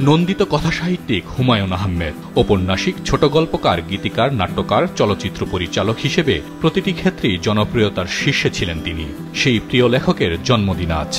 নন্দিত কথাসাহিত্যিক হুমায়ুন আহমেদ ঔপন্যাসিক, ছোট গল্পকার, গীতিকার, নাট্যকার, চলচ্চিত্র পরিচালক হিসেবে প্রতিটি ক্ষেত্রেই জনপ্রিয়তার শীর্ষে ছিলেন তিনি। সেই প্রিয় লেখকের জন্মদিন আজ।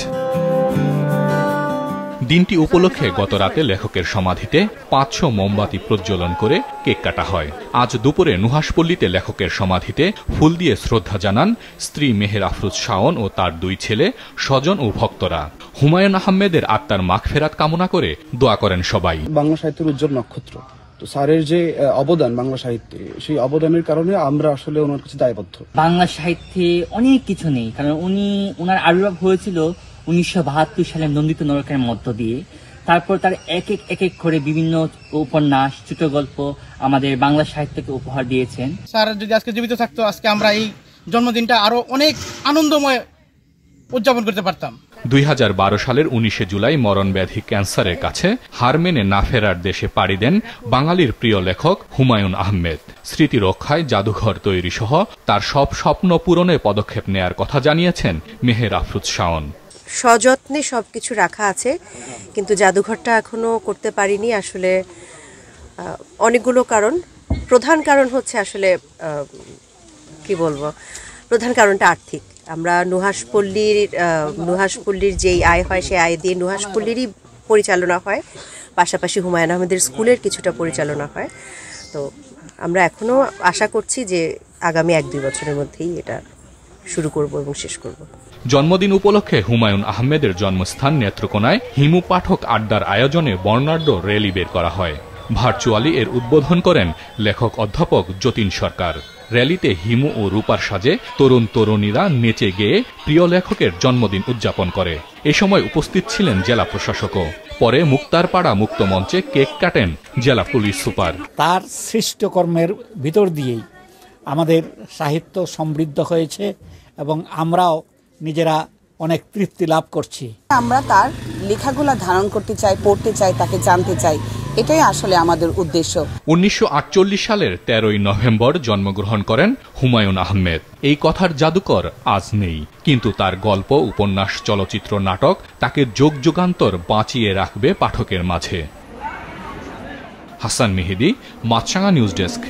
দিনটি উপলক্ষে গত রাতে লেখকের সমাধিতে 500 মোমবাতি প্রজ্বলন করে কেক কাটা হয়। আজ দুপুরে নুহাশপল্লীতে লেখকের সমাধিতে ফুল দিয়ে শ্রদ্ধা জানান স্ত্রী মেহের আফরোজ শাওন ও তার 2 ছেলে, স্বজন ও ভক্তরা। হুমায়ুন আহমেদের আত্মার মাগফিরাত কামনা করে দোয়া করেন সবাই। বাংলা সাহিত্যের উজ্জ্বল নক্ষত্র, তো স্যারের যে অবদান বাংলা সাহিত্যে, সেই অবদানের কারণে আমরা আসলে ওনার কাছে দায়বদ্ধ। বাংলা সাহিত্যে অনেক কিছু নেই, কারণ ওনার আবির্ভাব হয়েছিল 1972 সালে নন্দিত নরকের মধ্য দিয়ে। তারপর তার এক এক করে বিভিন্ন উপন্যাস, ছোট গল্প আমাদের বাংলা সাহিত্যকে উপহার দিয়েছেন। স্যার যদি আজকে জীবিত থাকতো, আজকে আমরা এই জন্মদিনটা আরো অনেক আনন্দময় উদযাপন করতে পারতাম। 2012 সালের 19 জুলাই মরণব্যাধি ক্যান্সারের কাছে হার মেনে না ফেরার দেশে পাড়ি দেন বাঙালির প্রিয় লেখক হুমায়ুন আহমেদ। স্মৃতি রক্ষায় জাদুঘর তৈরি সহ তার সব স্বপ্ন পূরণে পদক্ষেপ নেয়ার কথা জানিয়েছেন মেহের আফরোজ শাওন। সযত্নে সবকিছু রাখা আছে, কিন্তু জাদুঘরটা এখনো করতে পারিনি। আসলে অনেকগুলো কারণ, প্রধান কারণ হচ্ছে আসলে কি বলবো, প্রধান কারণটা আর্থিক। আমরা নুহাশপল্লীর যেই আয় হয়, সেই আয় দিয়ে নুহাশপল্লীরই পরিচালনা হয়, পাশাপাশি হুমায়ুন আহমেদের স্কুলের কিছুটা পরিচালনা হয়। তো আমরা এখনো আশা করছি যে আগামী 1-2 বছরের মধ্যেই এটা শুরু করব এবং শেষ করব। জন্মদিন উপলক্ষে হুমায়ুন আহমেদের জন্মস্থান নেত্রকোনায় হিমু পাঠক আড্ডার আয়োজনে বর্ণাঢ্য র্যালি বের করা হয়। ভার্চুয়ালি এর উদ্বোধন করেন লেখক অধ্যাপক যতীন সরকার। র্যালিতে হিমু ও রূপার সাজে তরুণ তরুণীরা নেচে গেয়ে প্রিয় লেখকের জন্মদিন উদযাপন করে। এ সময় উপস্থিত ছিলেন জেলা প্রশাসকও। পরে মুক্তারপাড়া মুক্ত মঞ্চে কেক কাটেন জেলা পুলিশ সুপার। তার সৃষ্ট কর্মের ভিতর দিয়েই আমাদের সাহিত্য সমৃদ্ধ হয়েছে এবং আমরাও নিজেরা অনেক তৃপ্তি লাভ করছি। আমরা তার লেখাগুলো ধারণ করতে চাই, পড়তে চাই, তাকে জানতে চাই, এটাই আসলে আমাদের উদ্দেশ্য। 1948 সালের 13ই নভেম্বর জন্মগ্রহণ করেন হুমায়ুন আহমেদ। এই কথার জাদুকর আজ নেই, কিন্তু তার গল্প, উপন্যাস, চলচ্চিত্র, নাটক তাকে যুগ যুগান্তর বাঁচিয়ে রাখবে পাঠকের মাঝে। হাসান মেহেদী, মাছরাঙা নিউজ ডেস্ক।